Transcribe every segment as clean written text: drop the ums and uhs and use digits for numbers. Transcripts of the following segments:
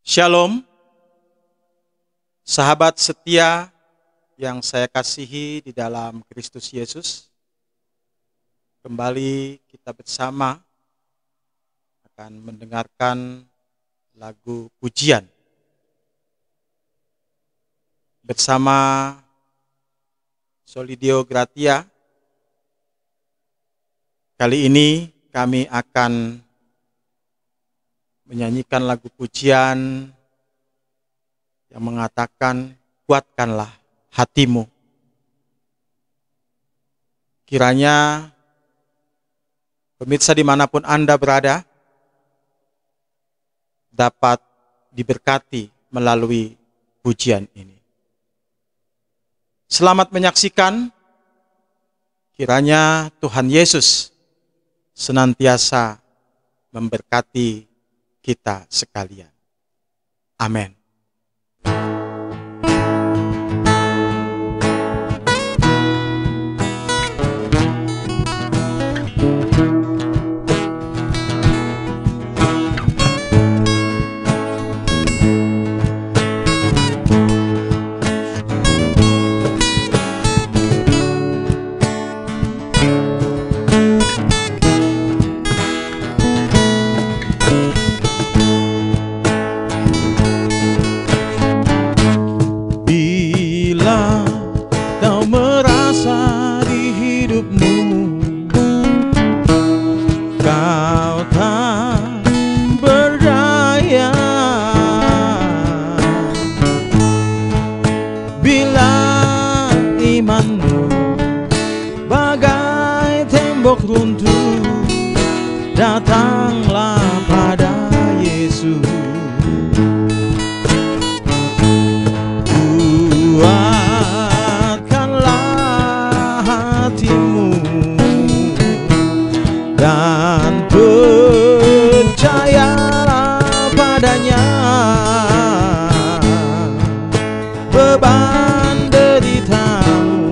Shalom, sahabat setia yang saya kasihi di dalam Kristus Yesus. Kembali kita bersama akan mendengarkan lagu pujian bersama Solidio Gratia. Kali ini kami akan menyanyikan lagu pujian yang mengatakan, kuatkanlah hatimu. Kiranya pemirsa dimanapun Anda berada, dapat diberkati melalui pujian ini. Selamat menyaksikan, kiranya Tuhan Yesus senantiasa memberkati kita sekalian. Amin. Datanglah pada Yesus, kuatkanlah hatimu dan percayalah padanya. Beban deritamu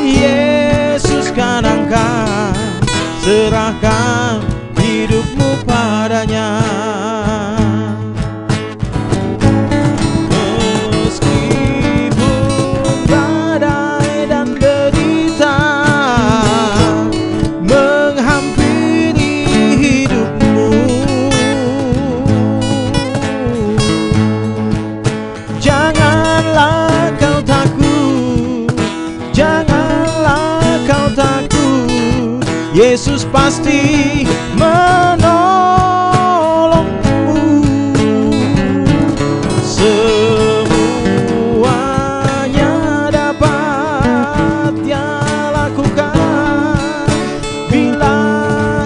Yesus kan angkat, serahkan hidupmu padanya. Meskipun badai dan derita menghampiri hidupmu, janganlah kau takut, janganlah kau takut. Yesus pasti menolongmu. Semuanya dapat Dia lakukan bila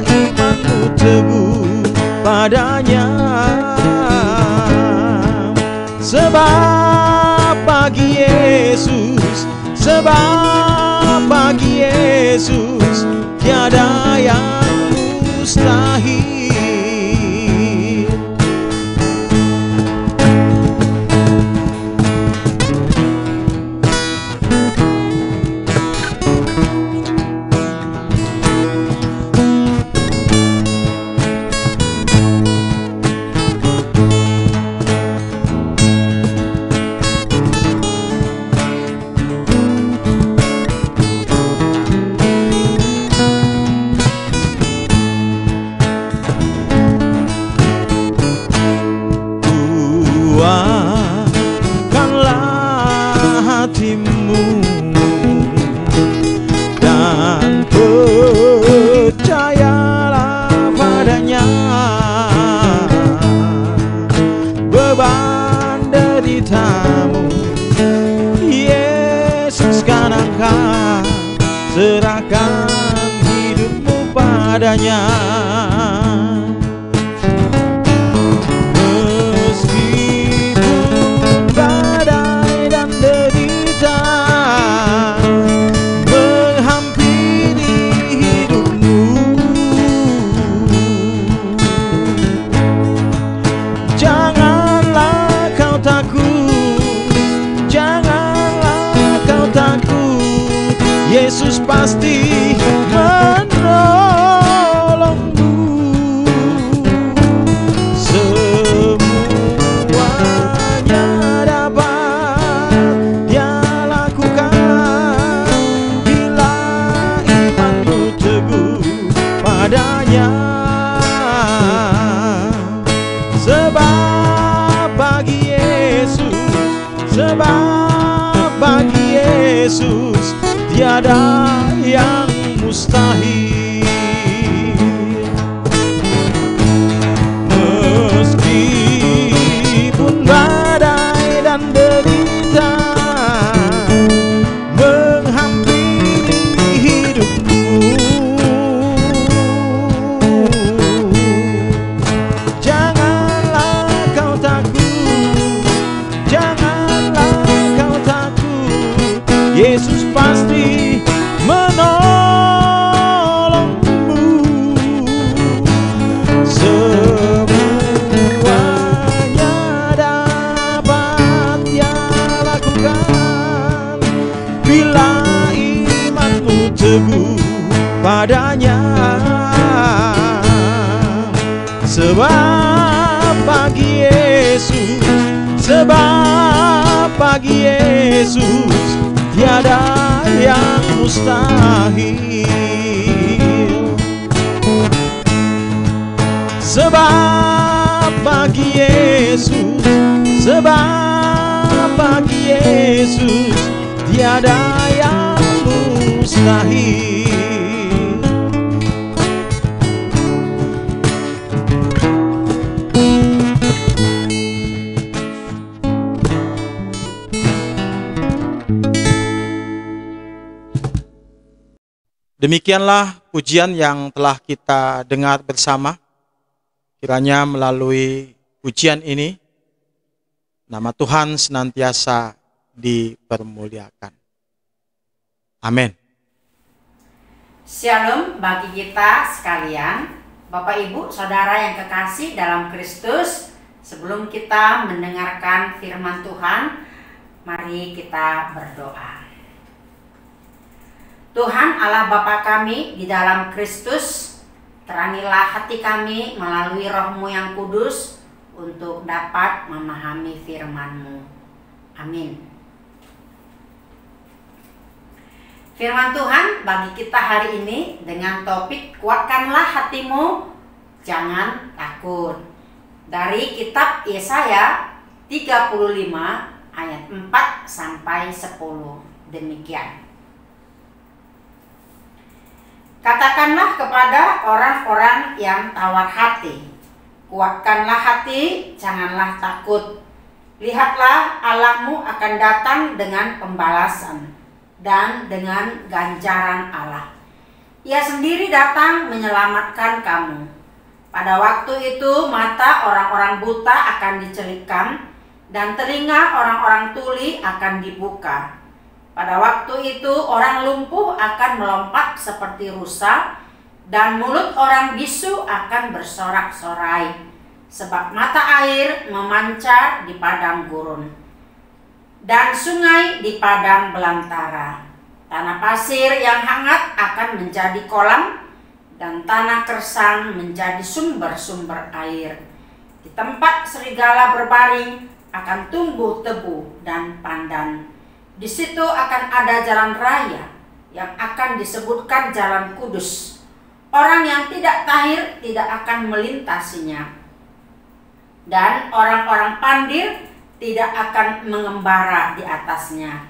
imanmu teguh padanya. Sebab bagi Yesus, sebab bagi Yesus tiada yang mustahil. Kuatkanlah hatimu dan percayalah padanya. Beban deritamu Yesus kan angkat, serahkan hidupmu padanya. Yesus pasti menolongmu. Semua Yesus, tiada yang mustahil. Meskipun badai dan derita menghampiri hidupmu, janganlah kau takut, janganlah kau takut. Yesus pasti menolongmu. Semuanya dapat Dia lakukan bila imanmu teguh padanya. Sebab bagi Yesus, sebab bagi Yesus tiada yang mustahil. Sebab bagi Yesus, sebab bagi Yesus tiada yang mustahil. Demikianlah pujian yang telah kita dengar bersama. Kiranya melalui pujian ini, nama Tuhan senantiasa dipermuliakan. Amin. Shalom bagi kita sekalian, Bapak Ibu Saudara yang kekasih dalam Kristus. Sebelum kita mendengarkan firman Tuhan, mari kita berdoa. Tuhan Allah Bapa kami di dalam Kristus, terangilah hati kami melalui Roh-Mu yang kudus untuk dapat memahami firman-Mu. Amin. Firman Tuhan bagi kita hari ini dengan topik kuatkanlah hatimu, jangan takut. Dari kitab Yesaya 35 ayat 4 sampai 10. Demikian. Katakanlah kepada orang-orang yang tawar hati, kuatkanlah hati, janganlah takut. Lihatlah, Allahmu akan datang dengan pembalasan dan dengan ganjaran Allah. Ia sendiri datang menyelamatkan kamu. Pada waktu itu mata orang-orang buta akan dicelikkan dan telinga orang-orang tuli akan dibuka. Pada waktu itu orang lumpuh akan melompat seperti rusa dan mulut orang bisu akan bersorak-sorai, sebab mata air memancar di padang gurun dan sungai di padang belantara. Tanah pasir yang hangat akan menjadi kolam dan tanah kersang menjadi sumber-sumber air. Di tempat serigala berbaring akan tumbuh tebu dan pandan. Di situ akan ada jalan raya yang akan disebutkan jalan kudus. Orang yang tidak tahir tidak akan melintasinya. Dan orang-orang pandir tidak akan mengembara di atasnya.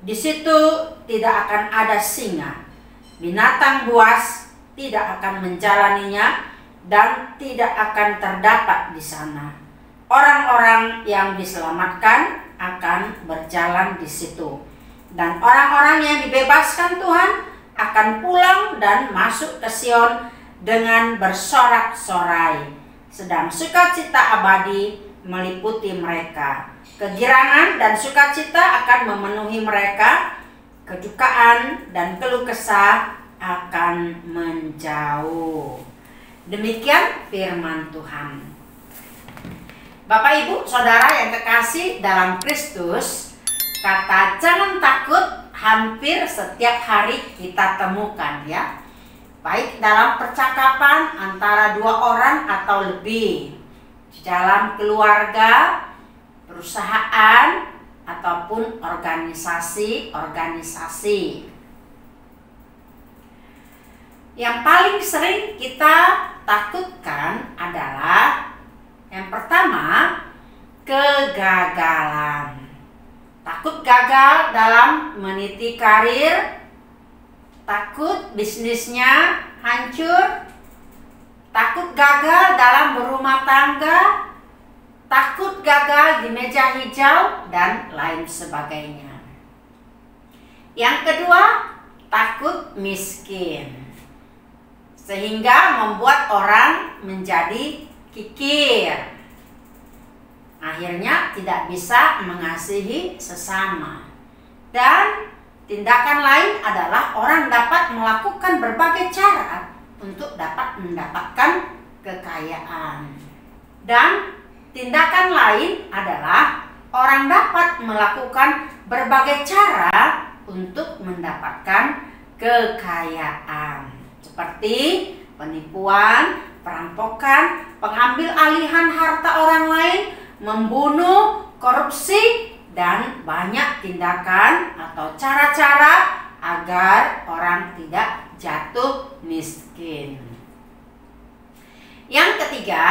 Di situ tidak akan ada singa. Binatang buas tidak akan menjalaninya dan tidak akan terdapat di sana. Orang-orang yang diselamatkan akan berjalan di situ, dan orang-orang yang dibebaskan Tuhan akan pulang dan masuk ke Sion dengan bersorak-sorai, sedang sukacita abadi meliputi mereka. Kegirangan dan sukacita akan memenuhi mereka, kedukaan dan keluh kesah akan menjauh. Demikian firman Tuhan. Bapak Ibu Saudara yang kekasih dalam Kristus, kata jangan takut hampir setiap hari kita temukan, ya. Baik dalam percakapan antara dua orang atau lebih, di dalam keluarga, perusahaan, ataupun organisasi-organisasi. Yang paling sering kita takutkan adalah yang pertama, kegagalan. takut gagal dalam meniti karir, takut bisnisnya hancur, takut gagal dalam berumah tangga, takut gagal di meja hijau, dan lain sebagainya. Yang kedua, takut miskin, sehingga membuat orang menjadi kikir. Akhirnya tidak bisa mengasihi sesama. Dan tindakan lain adalah orang dapat melakukan berbagai cara untuk dapat mendapatkan kekayaan. Dan tindakan lain adalah orang dapat melakukan berbagai cara untuk mendapatkan kekayaan. Seperti penipuan, perampokan, pengambil alihan harta orang lain, membunuh, korupsi, dan banyak tindakan atau cara-cara agar orang tidak jatuh miskin. Yang ketiga,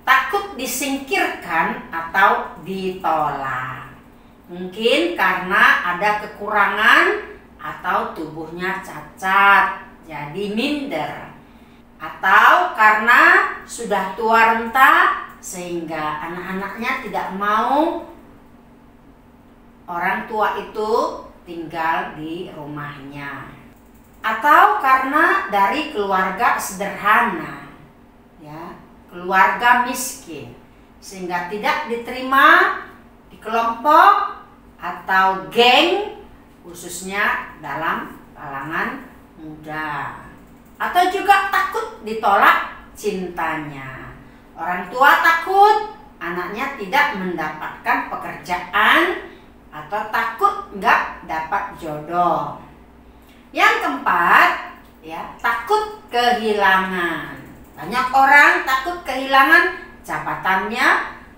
takut disingkirkan atau ditolak. Mungkin karena ada kekurangan atau tubuhnya cacat, jadi minder. Atau karena sudah tua renta sehingga anak-anaknya tidak mau orang tua itu tinggal di rumahnya. Atau karena dari keluarga sederhana, ya, keluarga miskin, sehingga tidak diterima di kelompok atau geng, khususnya dalam kalangan muda. Atau juga takut ditolak cintanya. Orang tua takut anaknya tidak mendapatkan pekerjaan atau takut nggak dapat jodoh. Yang keempat, ya, takut kehilangan. Banyak orang takut kehilangan jabatannya,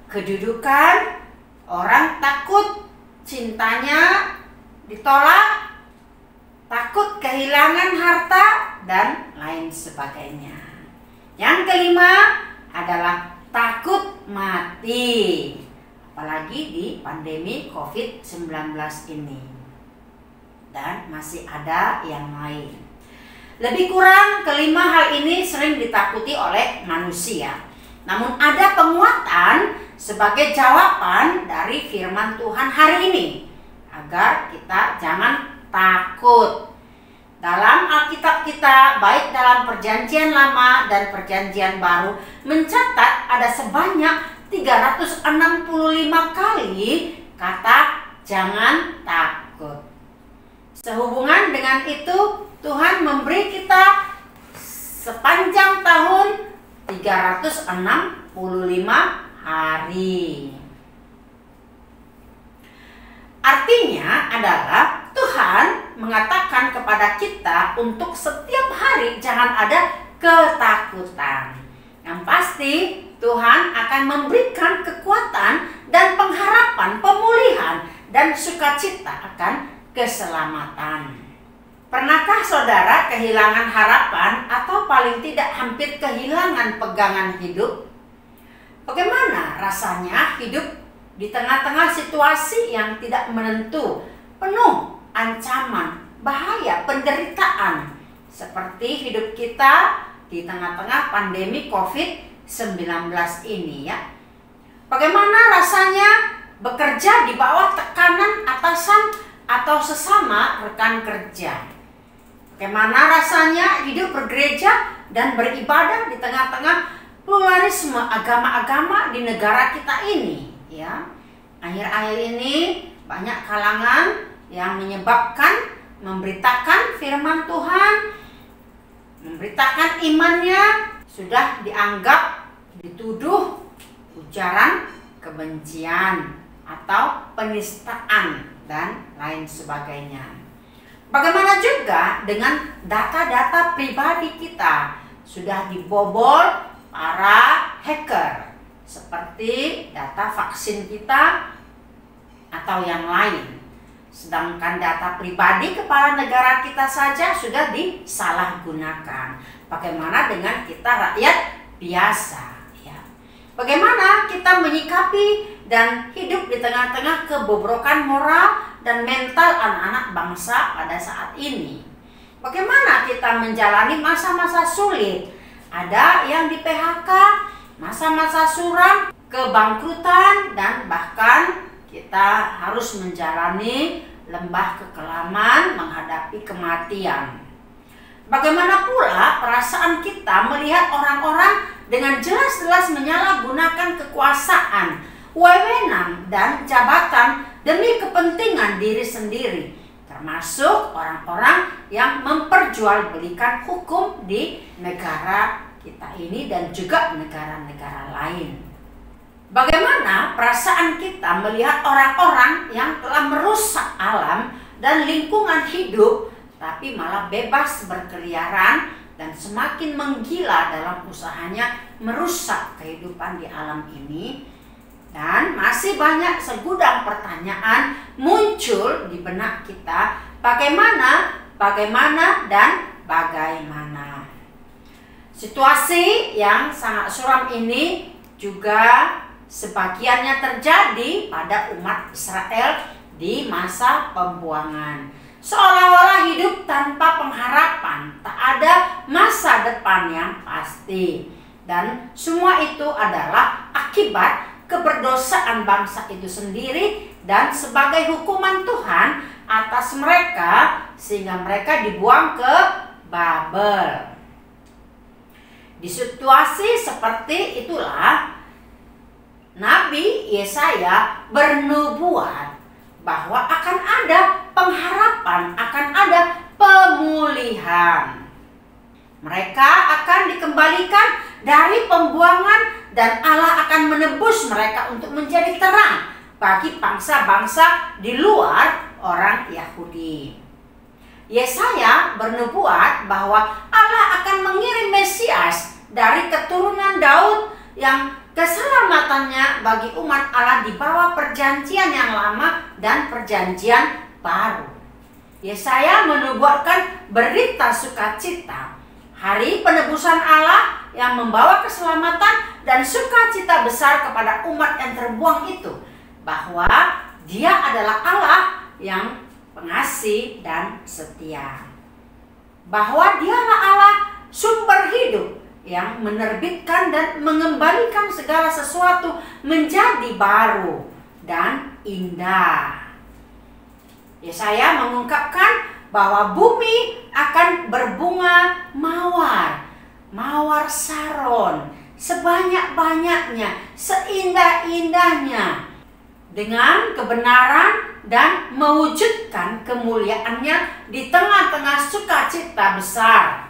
kedudukan. Orang takut cintanya ditolak, takut kehilangan harta, dan lain sebagainya. Yang kelima adalah takut mati, apalagi di pandemi COVID-19 ini. Dan masih ada yang lain. Lebih kurang kelima hal ini sering ditakuti oleh manusia. Namun ada penguatan sebagai jawaban dari firman Tuhan hari ini, agar kita jangan takut. Dalam Alkitab kita, baik dalam Perjanjian Lama dan Perjanjian Baru, mencatat ada sebanyak 365 kali kata jangan takut. Sehubungan dengan itu, Tuhan memberi kita sepanjang tahun 365 hari. Artinya adalah Tuhan mengatakan kepada kita untuk setiap hari jangan ada ketakutan. Yang pasti Tuhan akan memberikan kekuatan dan pengharapan, pemulihan, dan sukacita akan keselamatan. Pernahkah saudara kehilangan harapan atau paling tidak hampir kehilangan pegangan hidup? Bagaimana rasanya hidup di tengah-tengah situasi yang tidak menentu, penuh ancaman, bahaya, penderitaan, seperti hidup kita di tengah-tengah pandemi COVID-19 ini, ya? Bagaimana rasanya bekerja di bawah tekanan atasan atau sesama rekan kerja? Bagaimana rasanya hidup bergereja dan beribadah di tengah-tengah pluralisme agama-agama di negara kita ini? Ya, akhir-akhir ini banyak kalangan yang menyebabkan memberitakan firman Tuhan, memberitakan imannya, sudah dianggap dituduh ujaran kebencian atau penistaan dan lain sebagainya. Bagaimana juga dengan data-data pribadi kita sudah dibobol para hacker, seperti data vaksin kita atau yang lain. Sedangkan data pribadi kepala negara kita saja sudah disalahgunakan. Bagaimana dengan kita rakyat biasa, ya? Bagaimana kita menyikapi dan hidup di tengah-tengah kebobrokan moral dan mental anak-anak bangsa pada saat ini. Bagaimana kita menjalani masa-masa sulit? Ada yang di PHK, masa-masa suram, kebangkrutan, dan bahkan kita harus menjalani lembah kekelaman menghadapi kematian. Bagaimana pula perasaan kita melihat orang-orang dengan jelas-jelas menyalahgunakan kekuasaan, wewenang, dan jabatan demi kepentingan diri sendiri, termasuk orang-orang yang memperjualbelikan hukum di negara kita ini dan juga negara-negara lain. Bagaimana perasaan kita melihat orang-orang yang telah merusak alam dan lingkungan hidup, tapi malah bebas berkeliaran dan semakin menggila dalam usahanya merusak kehidupan di alam ini. Dan masih banyak segudang pertanyaan muncul di benak kita, bagaimana, dan bagaimana. Situasi yang sangat suram ini juga sebagiannya terjadi pada umat Israel di masa pembuangan. Seolah-olah hidup tanpa pengharapan, tak ada masa depan yang pasti. Dan semua itu adalah akibat keberdosaan bangsa itu sendiri dan sebagai hukuman Tuhan atas mereka, sehingga mereka dibuang ke Babel. Di situasi seperti itulah Nabi Yesaya bernubuat bahwa akan ada pengharapan, akan ada pemulihan. Mereka akan dikembalikan dari pembuangan dan Allah akan menebus mereka untuk menjadi terang bagi bangsa-bangsa di luar orang Yahudi. Yesaya bernubuat bahwa Allah akan mengirim Mesias dari keturunan Daud yang keselamatannya bagi umat Allah di bawah perjanjian yang lama dan perjanjian baru. Yesaya menubuatkan berita sukacita, hari penebusan Allah yang membawa keselamatan dan sukacita besar kepada umat yang terbuang itu, bahwa Dia adalah Allah yang pengasih dan setia, bahwa Dialah Allah sumber hidup yang menerbitkan dan mengembalikan segala sesuatu menjadi baru dan indah. Yesaya mengungkapkan bahwa bumi akan berbunga mawar, mawar saron, sebanyak-banyaknya, seindah-indahnya, dengan kebenaran dan mewujudkan kemuliaannya di tengah-tengah sukacita besar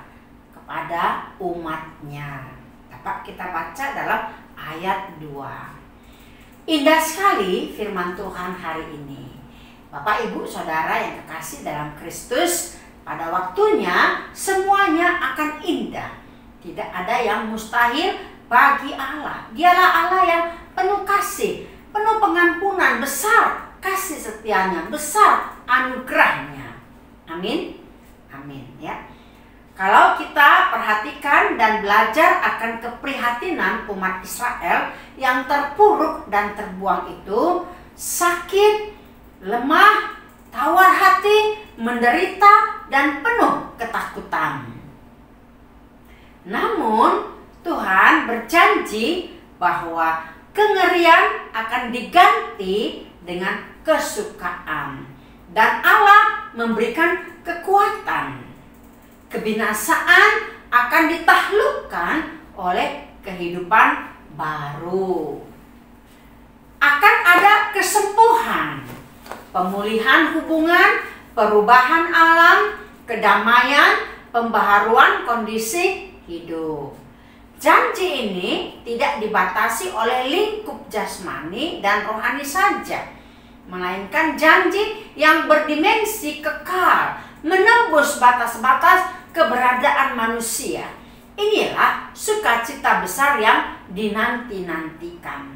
kepada umatnya. Dapat kita baca dalam ayat 2. Indah sekali firman Tuhan hari ini. Bapak, Ibu, Saudara yang kekasih dalam Kristus, pada waktunya semuanya akan indah. Tidak ada yang mustahil bagi Allah. Dialah Allah yang penuh kasih, penuh pengampunan, besar kasih setianya, besar anugerahnya. Amin. Amin ya. Kalau kita perhatikan dan belajar akan keprihatinan umat Israel yang terpuruk dan terbuang itu, sakit, lemah, tawar hati, menderita, dan penuh ketakutan. Namun Tuhan berjanji bahwa kengerian akan diganti dengan kesukaan, dan Allah memberikan kekuatan. Kebinasaan akan ditaklukkan oleh kehidupan baru. Akan ada kesembuhan, pemulihan hubungan, perubahan alam, kedamaian, pembaharuan kondisi hidup. Janji ini tidak dibatasi oleh lingkup jasmani dan rohani saja, melainkan janji yang berdimensi kekal, menembus batas-batas keberadaan manusia. Inilah sukacita besar yang dinanti-nantikan.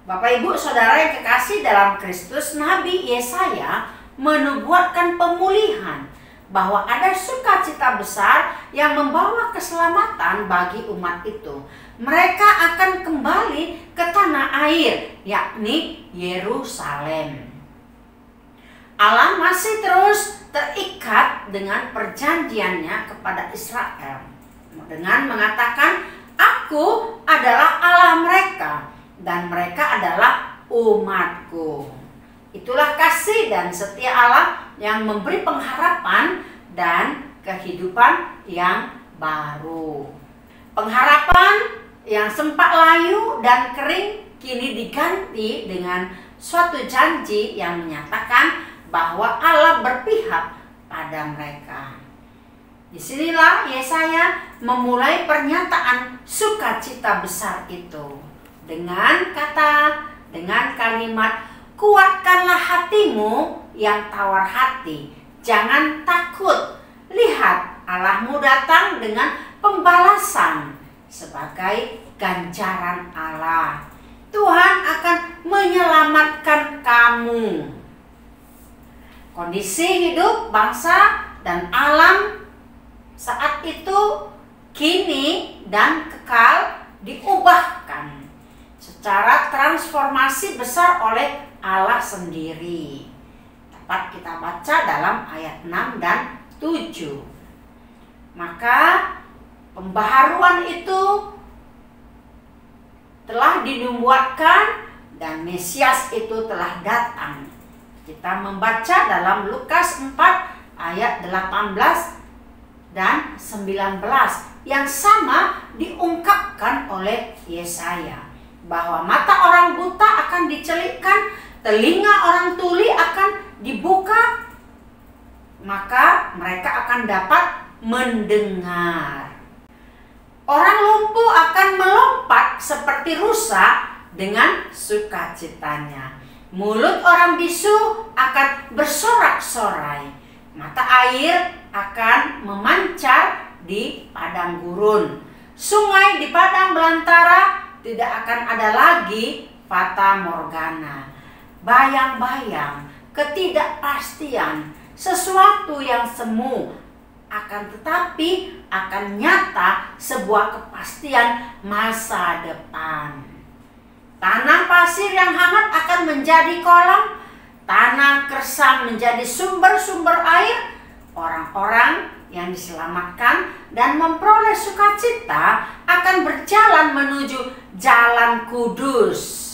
Bapak, Ibu, Saudara yang kekasih dalam Kristus, Nabi Yesaya menubuatkan pemulihan, bahwa ada sukacita besar yang membawa keselamatan bagi umat itu. Mereka akan kembali ke tanah air, yakni Yerusalem. Allah masih terus terikat dengan perjanjiannya kepada Israel dengan mengatakan, "Aku adalah Allah mereka dan mereka adalah umatku." Itulah kasih dan setia Allah yang memberi pengharapan dan kehidupan yang baru. Pengharapan yang sempat layu dan kering kini diganti dengan suatu janji yang menyatakan bahwa Allah berpihak pada mereka. Disinilah Yesaya memulai pernyataan sukacita besar itu dengan kalimat, "Kuatkanlah hatimu yang tawar hati, jangan takut. Lihat, Allahmu datang dengan pembalasan sebagai ganjaran Allah. Tuhan akan menyelamatkan kamu." Kondisi hidup bangsa dan alam saat itu kini dan kekal diubahkan secara transformasi besar oleh Allah sendiri. Dapat kita baca dalam ayat 6 dan 7. Maka pembaharuan itu telah dinubuatkan dan Mesias itu telah datang. Kita membaca dalam Lukas 4 ayat 18 dan 19 yang sama diungkapkan oleh Yesaya, bahwa mata orang buta akan dicelikkan, telinga orang tuli akan dibuka, maka mereka akan dapat mendengar. Orang lumpuh akan melompat seperti rusa dengan sukacitanya. Mulut orang bisu akan bersorak-sorai. Mata air akan memancar di padang gurun. Sungai di padang belantara tidak akan ada lagi fata morgana. Bayang-bayang, ketidakpastian, sesuatu yang semu, akan tetapi akan nyata sebuah kepastian masa depan. Tanah pasir yang hangat akan menjadi kolam, tanah kersang menjadi sumber-sumber air. Orang-orang yang diselamatkan dan memperoleh sukacita akan berjalan menuju jalan kudus.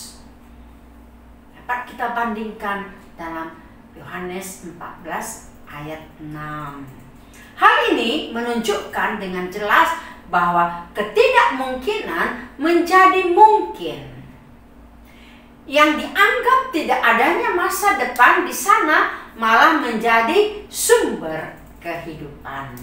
Dapat kita bandingkan dalam Yohanes 14 ayat 6. Hal ini menunjukkan dengan jelas bahwa ketidakmungkinan menjadi mungkin. Yang dianggap tidak adanya masa depan di sana malah menjadi sumber kehidupan.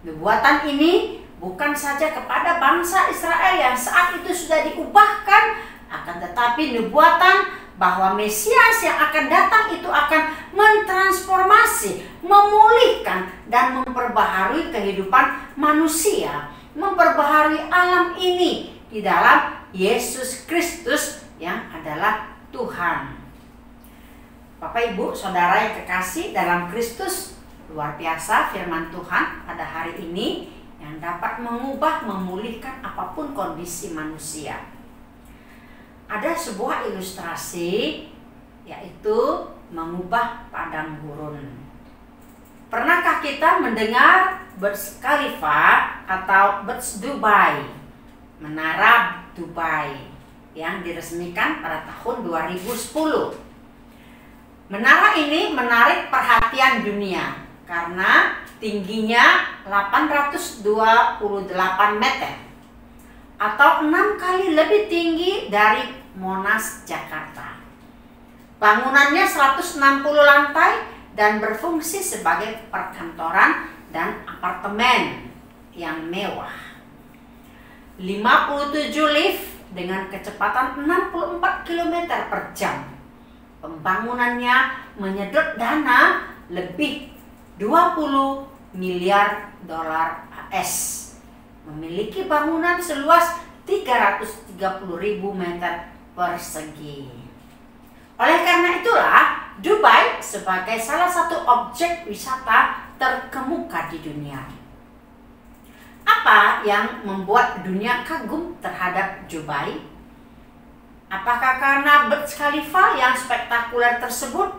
Nubuatan ini bukan saja kepada bangsa Israel yang saat itu sudah diubahkan, akan tetapi nubuatan bahwa Mesias yang akan datang itu akan mentransformasi, memulihkan dan memperbaharui kehidupan manusia, memperbaharui alam ini di dalam Yesus Kristus yang adalah Tuhan. Bapak, Ibu, Saudara yang kekasih dalam Kristus, luar biasa firman Tuhan pada hari ini yang dapat mengubah, memulihkan apapun kondisi manusia. Ada sebuah ilustrasi, yaitu mengubah padang gurun. Pernahkah kita mendengar Burj Khalifa atau Burj Dubai, Menara Dubai, yang diresmikan pada tahun 2010. Menara ini menarik perhatian dunia karena tingginya 828 meter atau 6 kali lebih tinggi dari Monas, Jakarta. Bangunannya 160 lantai dan berfungsi sebagai perkantoran dan apartemen yang mewah. 57 lift dengan kecepatan 64 km per jam. Pembangunannya menyedot dana lebih 20 miliar dolar AS. Memiliki bangunan seluas 330.000 meter persegi. Oleh karena itulah, Dubai sebagai salah satu objek wisata terkemuka di dunia. Apa yang membuat dunia kagum terhadap Dubai? Apakah karena Burj Khalifa yang spektakuler tersebut?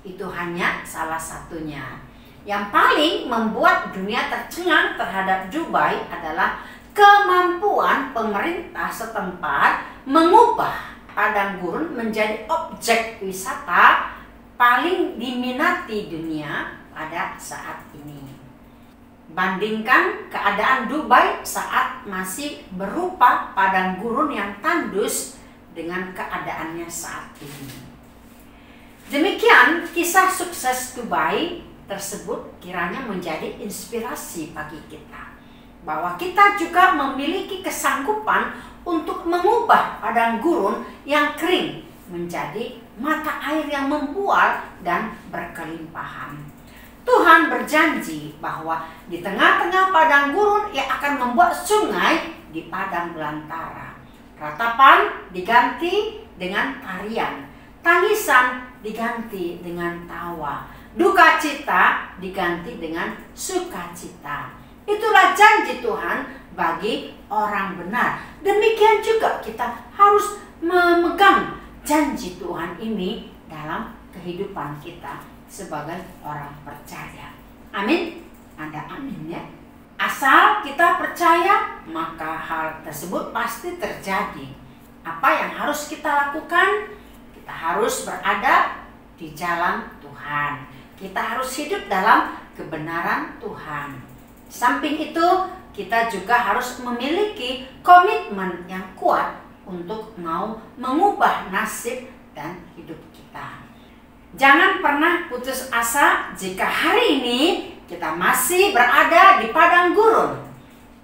Itu hanya salah satunya. Yang paling membuat dunia tercengang terhadap Dubai adalah kemampuan pemerintah setempat mengubah padang gurun menjadi objek wisata paling diminati dunia pada saat ini. Bandingkan keadaan Dubai saat masih berupa padang gurun yang tandus dengan keadaannya saat ini. Demikian kisah sukses Dubai tersebut kiranya menjadi inspirasi bagi kita, bahwa kita juga memiliki kesanggupan untuk mengubah padang gurun yang kering menjadi mata air yang membual dan berkelimpahan. Tuhan berjanji bahwa di tengah-tengah padang gurun Ia akan membuat sungai di padang belantara. Ratapan diganti dengan tarian, tangisan diganti dengan tawa, duka cita diganti dengan sukacita. Itulah janji Tuhan bagi orang benar. Demikian juga kita harus memegang janji Tuhan ini dalam kehidupan kita sebagai orang percaya. Amin. Ada amin ya. Asal kita percaya, maka hal tersebut pasti terjadi. Apa yang harus kita lakukan? Kita harus berada di jalan Tuhan. Kita harus hidup dalam kebenaran Tuhan. Samping itu, kita juga harus memiliki komitmen yang kuat untuk mau mengubah nasib dan hidup kita. Jangan pernah putus asa jika hari ini kita masih berada di padang gurun.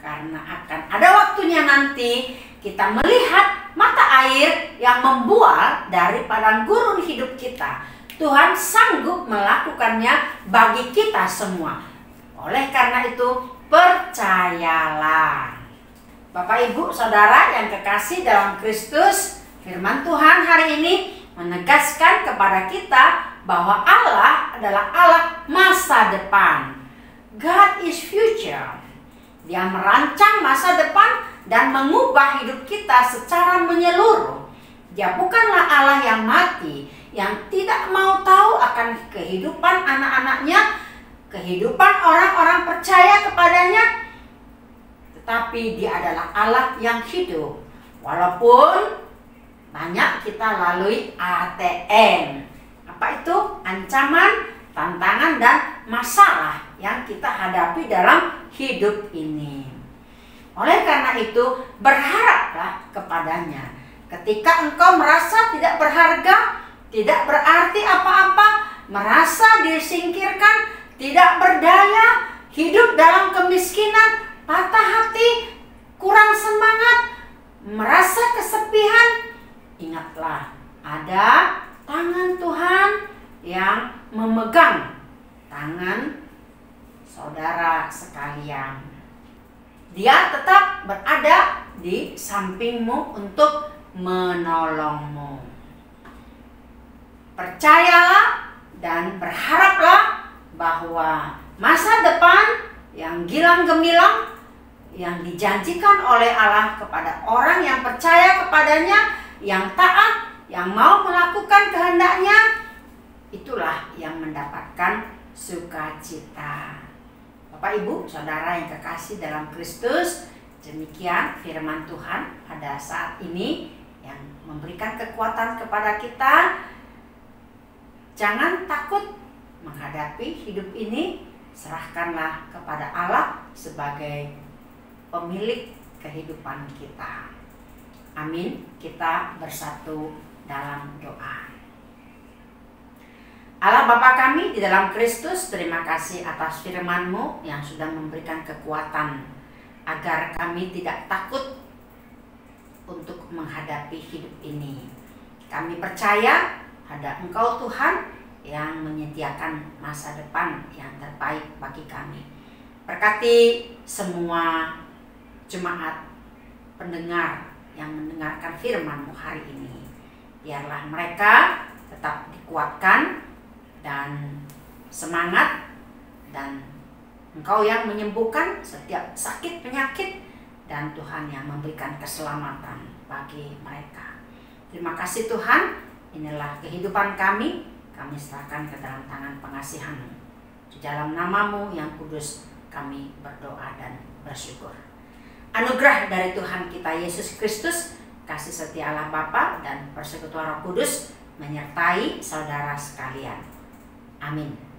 Karena akan ada waktunya nanti kita melihat mata air yang membual dari padang gurun hidup kita. Tuhan sanggup melakukannya bagi kita semua. Oleh karena itu, percayalah. Bapak, Ibu, Saudara yang kekasih dalam Kristus, firman Tuhan hari ini menegaskan kepada kita bahwa Allah adalah Allah masa depan. God is future. Dia merancang masa depan dan mengubah hidup kita secara menyeluruh. Dia bukanlah Allah yang mati, yang tidak mau tahu akan kehidupan anak-anaknya, kehidupan orang-orang percaya kepadanya. Tetapi Dia adalah Allah yang hidup. Walaupun banyak kita lalui ATM. Apa itu? Ancaman, tantangan, dan masalah yang kita hadapi dalam hidup ini. Oleh karena itu, berharaplah kepadanya. Ketika engkau merasa tidak berharga, tidak berarti apa-apa, merasa disingkirkan, tidak berdaya, hidup dalam kemiskinan, patah hati, kurang semangat, merasa kesepian, ingatlah ada tangan Tuhan yang memegang tangan saudara sekalian. Dia tetap berada di sampingmu untuk menolongmu. Percayalah dan berharaplah bahwa masa depan yang gilang gemilang yang dijanjikan oleh Allah kepada orang yang percaya kepadanya, yang taat, yang mau melakukan kehendaknya, itulah yang mendapatkan sukacita. Bapak, Ibu, Saudara yang kekasih dalam Kristus, demikian firman Tuhan pada saat ini yang memberikan kekuatan kepada kita. Jangan takut menghadapi hidup ini, serahkanlah kepada Allah sebagai pemilik kehidupan kita. Amin. Kita bersatu dalam doa. Allah Bapa kami di dalam Kristus, terima kasih atas firman-Mu yang sudah memberikan kekuatan agar kami tidak takut untuk menghadapi hidup ini. Kami percaya ada Engkau Tuhan yang menyediakan masa depan yang terbaik bagi kami. Berkati semua jemaat pendengar yang mendengarkan firman-Mu hari ini. Biarlah mereka tetap dikuatkan dan semangat dan Engkau yang menyembuhkan setiap sakit penyakit, dan Tuhan yang memberikan keselamatan bagi mereka. Terima kasih Tuhan, inilah kehidupan kami serahkan ke dalam tangan pengasihan-Mu. Di dalam nama-Mu yang kudus kami berdoa dan bersyukur. Anugerah dari Tuhan kita Yesus Kristus, kasih setia Allah Bapa dan persekutuan Roh Kudus menyertai saudara sekalian. Amin.